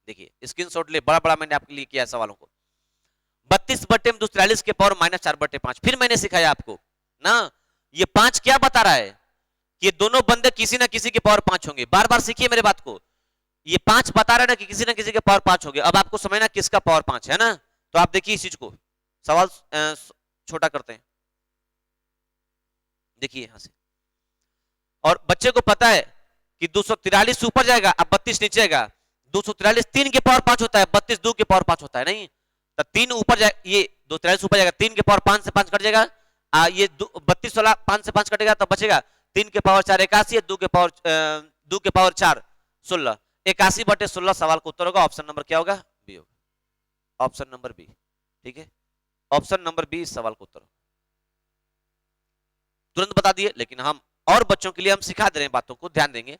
देखिए स्क्रीनशॉट ले, बड़ा बड़ा मैंने आपके लिए किया सवालों को। 32/243 के पावर -4/5, फिर मैंने सिखाया आपको ना, ये 5 क्या बता रहा है कि ये दोनों बंदे किसी ना किसी के पावर 5 होंगे। बार बार सीखिए मेरे बात को, ये 5 बता रहा है ना कि किसी ना किसी के पावर 5 होंगे। अब आपको समझना किसका पावर 5 है ना, तो आप देखिए इस चीज को, सवाल छोटा करते हैं, देखिए यहां से। और बच्चे को पता है कि 243 ऊपर जाएगा, अब 32 नीचे आएगा। 243 3 के पावर 5 होता है, 32 2 के पावर 5 होता है, नहीं तो 3 ऊपर जाए, ये 243 ऊपर जाएगा, 3 के पावर 5 से 5 कट जाएगा। ये 32 वाला 5 से 5 कटेगा तो बचेगा 3 के पावर 4 81, 2 के पावर 4 16, 81/16 सवाल का उत्तर होगा। ऑप्शन नंबर क्या होगा? बी होगा, ऑप्शन नंबर बी, ठीक है। ऑप्शन नंबर बी इस सवाल का उत्तर, तुरंत बता दिए, लेकिन हम और बच्चों के लिए हम सिखा दे रहे हैं, बातों को ध्यान देंगे।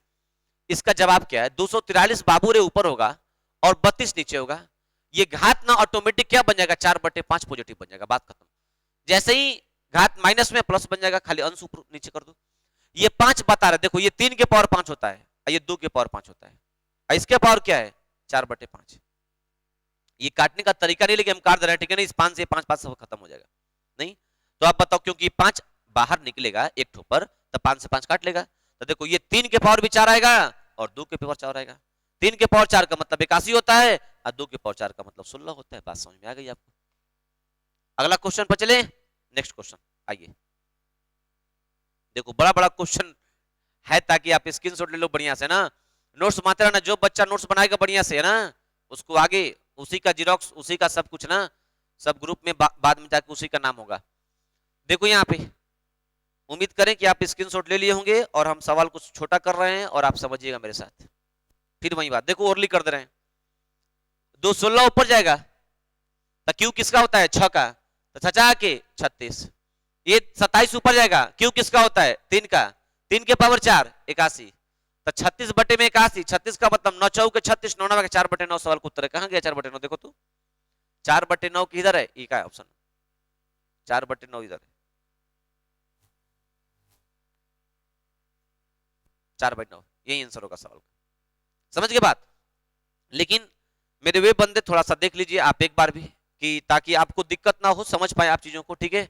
इसका जवाब क्या है? 243 बाबू रे ऊपर होगा और 32 नीचे होगा। ये घात ना ऑटोमेटिक क्या बन जाएगा? 4/5 पॉजिटिव बन जाएगा, बात खत्म। जैसे ही घात माइनस में प्लस बन जाएगा, खाली अंश ऊपर नीचे कर दो। ये 5 बता रहा है, देखो ये 3 के पावर 5 होता है, ये 2 के पावर 5 होता है, इसके पावर क्या है? 4/5। ये काटने का तरीका नहीं, लेकिन हम काट दे रहे हैं, ठीक है ना। इस 5 से 5 5 सब खत्म हो जाएगा, नहीं तो आप बताओ, क्योंकि 5 बाहर निकलेगा एक ठो पर, तो 5 से 5 काट लेगा। तो देखो ये 3 के पावर भी 4 आएगा और 2 के पावर 4 आएगा। 3 के पावर 4 का मतलब 81 होता है और 2 के पावर 4 का मतलब 16 होता है। बात समझ में आ गई आपको? अगला क्वेश्चन पर चले, नेक्स्ट क्वेश्चन आइए। देखो बड़ा बड़ा क्वेश्चन है, ताकि आप स्क्रीनशॉट ले लो बढ़िया से ना, नोट्स मात्र ना, जो बच्चा नोट्स बनाएगा बढ़िया से है ना, उसको आगे उसी का जीरोक्स, उसी का सब कुछ ना, सब ग्रुप में बाद में जाके उसी का नाम होगा। देखो यहाँ पे उम्मीद करें कि आप स्क्रीनशॉट ले लिए होंगे और हम सवाल कुछ छोटा कर रहे हैं और आप समझिएगा मेरे साथ। फिर वही बात, देखो ओरली कर दे रहे हैं। 216 ऊपर जाएगा तो क्यू किसका होता है? 6 का, तो 6 के 36। ये 27 ऊपर जाएगा, क्यू किसका होता है? 3 का, 3 के पावर 4 81, तो 36/81। 36 का मतलब 9 चौके 36, 9 9 4/9 सवाल का उत्तर है। कहां गया 4/9? देखो तू 4/9 किधर है? ई का है ऑप्शन, 4/9 इधर है, 4/9 यही आंसर होगा सवाल का। समझ गए बात? लेकिन मेरे वे बंदे थोड़ा सा देख लीजिए आप एक बार भी, कि ताकि आपको दिक्कत ना हो, समझ पाए आप चीजों को, ठीक है।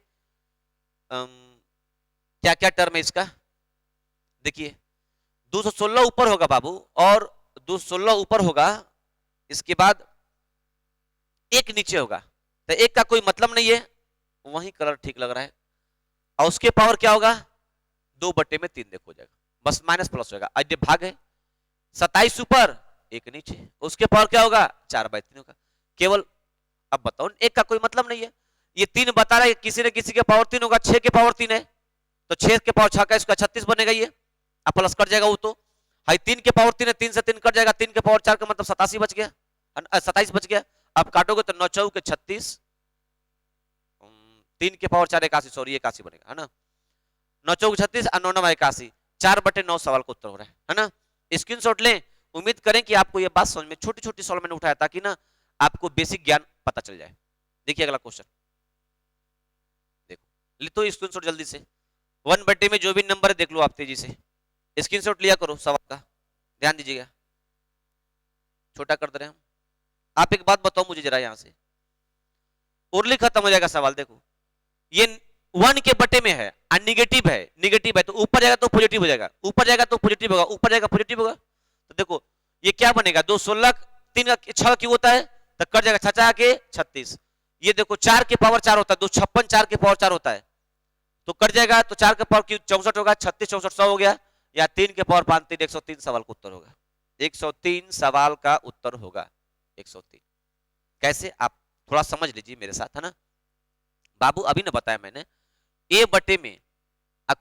क्या क्या टर्म है इसका? देखिए 216 ऊपर होगा बाबू, और 216 ऊपर होगा, इसके बाद एक नीचे होगा, तो एक का कोई मतलब नहीं है, वही कलर ठीक लग रहा है। और उसके पावर क्या होगा? 2/3 देखो हो जाएगा, बस माइनस प्लस होगा, आधे भाग है। 27 ऊपर एक नीचे, उसके पावर क्या होगा? 4/3 होगा केवल। अब बताओ, एक का कोई मतलब नहीं है, ये 3 बता रहा है किसी न किसी के पावर 3 होगा। 6 के पावर 3 है तो 6 के पावर 6 का इसका 36 बनेगा, ये अब प्लस कट जाएगा वो तो। हाई 3 के पावर 3 है, 3 से 3 कट जाएगा, 3 के पावर 4 का मतलब 87 बच गया, 27 बच गया। अब काटोगे तो 9 चौके 36, 3 के पावर 4 81, सॉरी 81 बनेगा, है ना। 9 चौके 36 और 9 9 81, 4/9 सवाल का उत्तर हो रहा है ना। स्क्रीनशॉट लें। उम्मीद करें कि आपको ये बात समझ में, छोटी छोटी सवाल मैंने उठाया ताकि ना आपको बेसिक ज्ञान पता चल जाए। देखिए अगला क्वेश्चन, देखो ले तो स्क्रीनशॉट जल्दी से। 1/2 में जो भी नंबर है देख लो आप तेजी से, स्क्रीनशॉट लिया करो सवाल का, ध्यान दीजिएगा, छोटा कर दे रहे हैं हम। आप एक बात बताओ मुझे जरा, यहां से उर्ली खत्म हो जाएगा सवाल। देखो ये 1 के बटे में है और निगेटिव है, निगेटिव है तो ऊपर जाएगा तो पॉजिटिव हो जाएगा, ऊपर जाएगा तो पॉजिटिव होगा, ऊपर जाएगा पॉजिटिव होगा। तो देखो ये क्या बनेगा? 216 3 का 6 क्यों होता है तो कट जाएगा 6 के 36। ये देखो 4 के पावर 4 होता है, 256 4 के पावर 4 होता है तो कट जाएगा, तो 4 के पावर 64 होगा, 36 64 100 हो गया, या 3 के पावर 5 3 103 सवाल का उत्तर होगा। 103 सवाल का उत्तर होगा 103। कैसे? आप थोड़ा समझ लीजिए मेरे साथ, है ना बाबू। अभी ना बताया मैंने, ए बटे में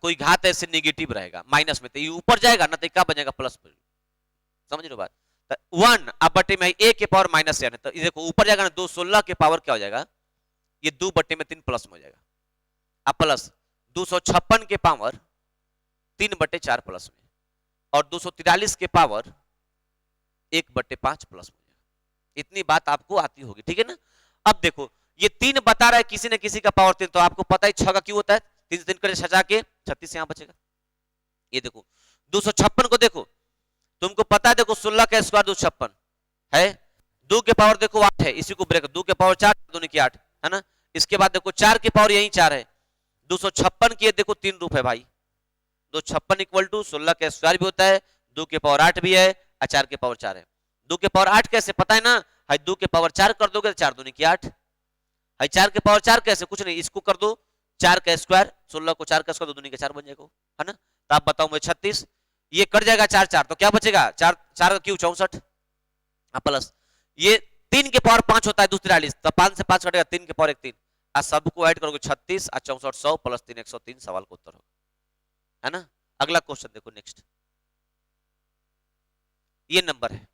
कोई घात ऐसे निगेटिव रहेगा माइनस में, तो ये ऊपर जाएगा ना तो क्या बनेगा? प्लस। समझ लो बात। 1 अब बटे में ए के पावर माइनस है, तो देखो ऊपर जाएगा ना, 216 के पावर क्या हो जाएगा? ये 2/3 प्लस में हो जाएगा, अब प्लस 256 के पावर 3/4 प्लस में, और 243 के पावर 1/5 प्लस हो जाएगा। इतनी बात आपको आती होगी, ठीक है ना। अब देखो ये 3 बता रहा है किसी न किसी का पावर 3, तो आपको पता ही 6 का क्यों होता है, 3 से 3 करे सजा के 36 यहां बचेगा। ये देखो 256 को देखो, तुमको पता है, देखो 16 का स्क्वायर 256 है, 2 के पावर देखो 8 है, इसी को ब्रेक 2 के पावर 4 2 की 8 है ना। इसके बाद देखो 4 के पावर यही 4 है, 256 की देखो 3 रूप है भाई, 256 इक्वल टू 16 का स्क्वायर भी होता है, 2 के पावर 8 भी है और 4 के पावर 4 है। 2 के पावर 8 कैसे पता है ना, है 2 के पावर 4 कर दोगे तो 4 2 की 8 है, 4 के पावर 4 कैसे, कुछ नहीं, इसको कर दो 4 का स्क्वायर, 16 को 4 का स्क्वायर 2 दूनी के 4 बन जाएगा, है ना। तो आप बताओ मुझे 36, ये कट जाएगा 4 4 तो क्या बचेगा, 4 4 का क्यों 64 प्लस ये 3 के पावर 5 होता है 243, तो 5 से 5 कटेगा 3 के पावर 1 3, आज सबको ऐड करोगे 36 और 64 100 प्लस 3 103, सवाल का उत्तर होगा, है ना। अगला क्वेश्चन देखो नेक्स्ट, ये नंबर है,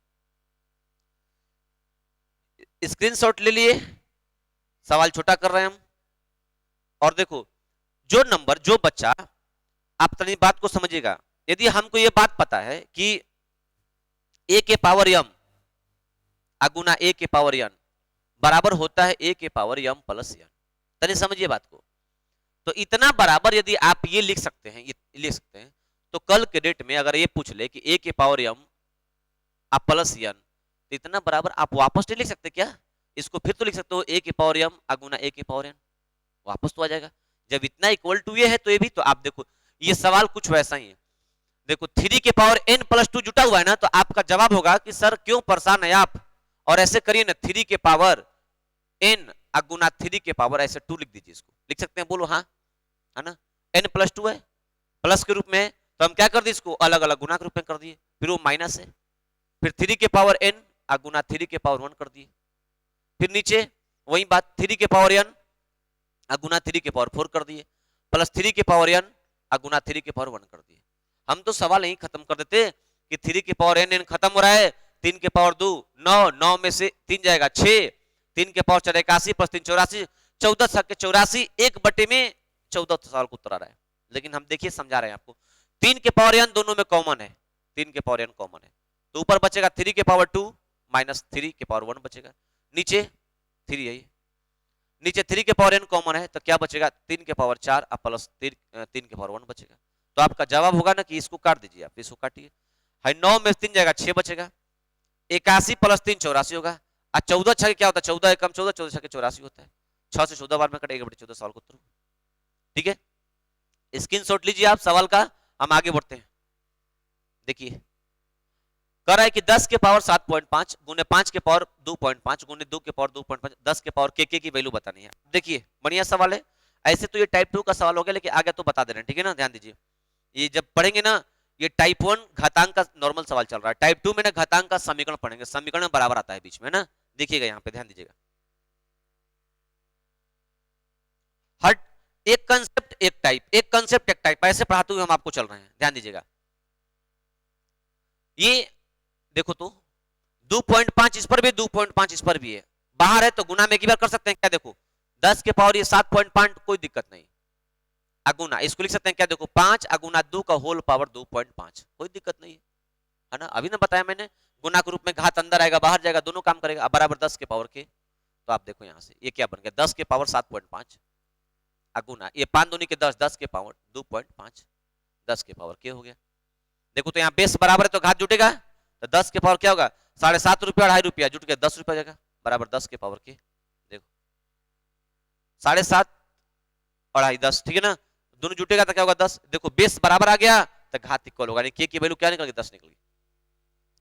स्क्रीनशॉट ले लिए, सवाल छोटा कर रहे हैं हम। और देखो जो नंबर जो बच्चा, आप तनी बात को समझिएगा, यदि हमको ये बात पता है कि a के पावर m गुना a के पावर n बराबर होता है a के पावर m प्लस n, तनी समझिए बात को। तो इतना बराबर यदि आप ये लिख सकते हैं, ये लिख सकते हैं, तो कल के डेट में अगर ये पूछ ले कि a के पावर m आप प्लस n, तो इतना बराबर आप वापस नहीं लिख सकते क्या, इसको फिर तो लिख सकते हो a के पावर m गुना a के पावर n, वापस तो आ जाएगा। जब इतना इक्वल टू ये है तो ये भी, तो आप देखो ये सवाल कुछ वैसा ही है, देखो 3 के पावर n प्लस 2 जुटा हुआ है ना, तो आपका जवाब होगा कि सर क्यों परेशान है आप, और ऐसे करिए ना 3 के पावर n गुना 3 के पावर ऐसे 2 लिख दीजिए, इसको लिख सकते हैं, बोलो हाँ, है ना। n प्लस 2 है, प्लस के रूप में, तो हम क्या कर दिए, इसको अलग अलग गुना के रूप में कर दिए, फिर वो माइनस है, फिर 3 के पावर n गुना 3 के पावर 1 कर दिए, फिर नीचे वही बात 3 के पावर n गुना 3 के पावर 4 कर दिए, प्लस 3 के पावर n गुना 3 के पावर 1 कर दिए। हम तो सवाल यही खत्म कर देते कि 3 के पावर n खत्म हो रहा है, 3 के पावर 2 9, 9 में से 3 जाएगा 6, 3 के पावर 4 81 प्लस 3 84, 14 के 84, 1 में 14 सवाल को उत्तर आ रहा है। लेकिन हम देखिए समझा रहे हैं आपको, 3 के पावर n दोनों में कॉमन है, 3 के पावर n कॉमन है, तो ऊपर बचेगा 3 के पावर 2 माइनस 3 के पावर 1 बचेगा, नीचे 3 यही, नीचे 3 के पावर n कॉमन है, तो क्या बचेगा 3 के पावर 4 प्लस 3 के पावर 1 बचेगा। तो आपका जवाब होगा ना कि इसको काट दीजिए, आप इसको काटिए, है 9 में 3 जाएगा 6 बचेगा, 81 प्लस 3 84 होगा, और 14 छह क्या होता है, 14 कम 14, 14 छह 84 होता है, 6 से 14 बार में कटेगा 14 सवाल को उत्तर, ठीक है। स्क्रीनशॉट लीजिए आप सवाल का, हम आगे बढ़ते हैं। देखिए कह रहा है कि 10 के पावर 7.5 गुने 5 के पावर 2.5 गुने 2 के पावर 2.5 10 के पावर के की वैल्यू बतानी है। देखिए बढ़िया सवाल है, ऐसे तो ये टाइप 2 का सवाल हो गया, लेकिन आगे तो बता दे रहे हैं, ठीक है ना, ध्यान दीजिए। ये जब पढ़ेंगे ना, ये टाइप 1 घातांक का नॉर्मल सवाल चल रहा है, टाइप 2 में ना घातांक का समीकरण पढ़ेंगे, समीकरण बराबर आता है बीच में ना, देखिएगा यहाँ पे ध्यान दीजिएगा। हर एक कंसेप्ट एक टाइप, एक कंसेप्ट एक टाइप, ऐसे पढ़ाते हुए हम आपको चल रहे हैं, ध्यान दीजिएगा। ये देखो तो 2.5 इस पर भी 2.5 इस पर भी है, बाहर है तो गुना में एक बार कर सकते हैं, क्या देखो 10 के पावर ये 7.5 कोई दिक्कत नहीं, अगुना इसको लिख सकते हैं क्या, देखो 5 अगुना 2 का होल पावर 2.5 कोई दिक्कत नहीं है ना, अभी ना बताया मैंने, गुना के रूप में घात अंदर आएगा बाहर जाएगा दोनों काम करेगा, बराबर 10 के पावर के, तो आप देखो यहां से ये क्या बन गया 10 के पावर 7.5 अगुना ये 5 दूनी के 10, 10 के पावर 2.5 10 के पावर के हो गया। देखो तो यहाँ बेस बराबर है तो घात जुटेगा, तो 10 के पावर क्या होगा 7.5 रुपया 2.5 रुपया जुट गया 10 रुपया जाएगा, बराबर 10 के पावर के, देखो 7.5 2.5 10, ठीक है ना, दोनों जुटेगा तो क्या होगा 10, देखो बेस बराबर आ गया तो घात इक्वल होगा, के की वैल्यू क्या निकल गई 10 निकल गई।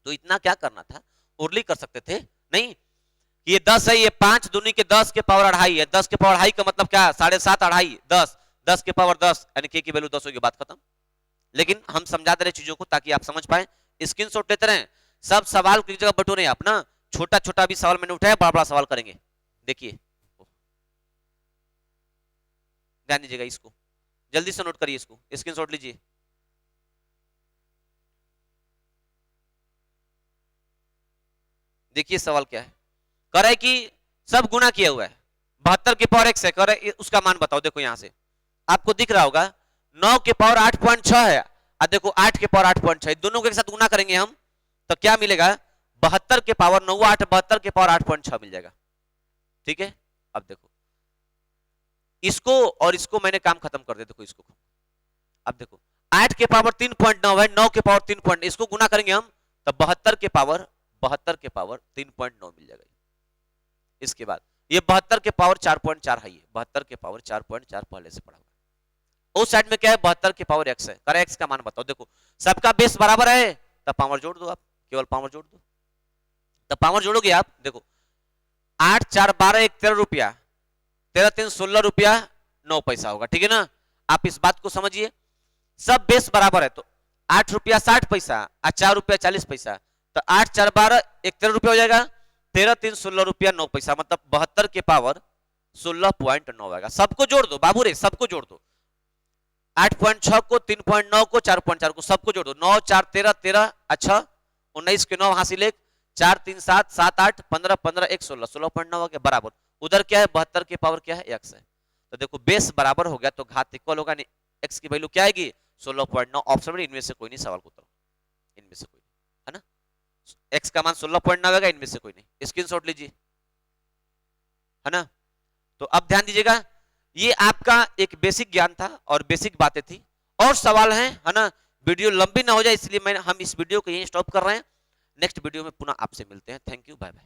तो इतना क्या करना था, उर्ली कर सकते थे, नहीं ये 10 है, ये 5 दूनी के 10 के पावर 2.5 है, 10 के पावर 2.5 का मतलब क्या 7.5 2.5 10, 10 के पावर 10 यानी के की वैल्यू 10 होगी, बात खत्म। लेकिन हम समझा दे रहे चीजों को ताकि आप समझ पाए, स्क्रीनशॉट लेते रहे, सब सवाल की जगह बटोरे आप ना, छोटा छोटा भी सवाल मैंने उठाया, बड़ा बड़ा सवाल करेंगे, देखिए ध्यान दीजिएगा, इसको जल्दी से नोट करिए, इसको स्क्रीनशॉट लीजिए। देखिए सवाल क्या है, कह रहा है कि सब गुना किया हुआ है 72 के पावर x है, कह रहा है उसका मान बताओ। देखो यहां से आपको दिख रहा होगा 9 के पावर 8.6 है अब देखो 8 के पावर 8.6 दोनों के साथ गुना करेंगे हम तो क्या मिलेगा 72 के पावर 9 8 72 के पावर 8.6 मिल जाएगा। ठीक है, अब देखो इसको और इसको मैंने काम खत्म कर दिया। देखो इसको, अब देखो 8 के पावर 3.9 है, 9 के पावर 3. इसको गुना करेंगे हम तो 72 के पावर 3.9 मिल जाएगा। इसके बाद ये 72 के पावर 4.4 है, ये 72 के पावर 4.4 पहले से पढ़ा हुआ। उस साइड में क्या है 72 के पावर x है। करे x का मान बताओ। देखो सबका बेस बराबर है तब पावर जोड़ दो, आप केवल पावर जोड़ दो। तब पावर जोड़ोगे आप, देखो 8 4 12 1 13 रुपया, 13 3 16 रुपया 9 पैसा होगा। ठीक है ना, आप इस बात को समझिए। सब बेस बराबर है तो 8 रुपया 60 पैसा और 4 रुपया 40 पैसा, तो 8 4 12 1 13 रुपया हो जाएगा, 13 3 16 रुपया 9 पैसा, मतलब 72 के पावर 16.9 आएगा। सबको जोड़ दो बाबू रे, सबको जोड़ दो। 8.6 को 3.9 को 4.4 को सबको जोड़ दो। 9 4 13 13 अच्छा 19 के 9 हासिल 1 4 3 7 7 8 15 15 1 16 16.9 के बराबर। उधर क्या है 72 के पावर क्या है x है। तो देखो बेस बराबर हो गया तो घात इक्वल होगा, x की वैल्यू क्या आएगी 16.9। ऑप्शन में इनमें से कोई नहीं, सवाल को उत्तर इनमें से कोई नहीं, है ना। x का मान 16.9 आएगा, इनमें से कोई नहीं। स्क्रीनशॉट लीजिए, है ना। तो अब ध्यान दीजिएगा, ये आपका एक बेसिक ज्ञान था और बेसिक बातें थी। और सवाल हैं, है ना। वीडियो लंबी ना हो जाए इसलिए हम इस वीडियो को यहीं स्टॉप कर रहे हैं। नेक्स्ट वीडियो में पुनः आपसे मिलते हैं। Thank you, bye bye.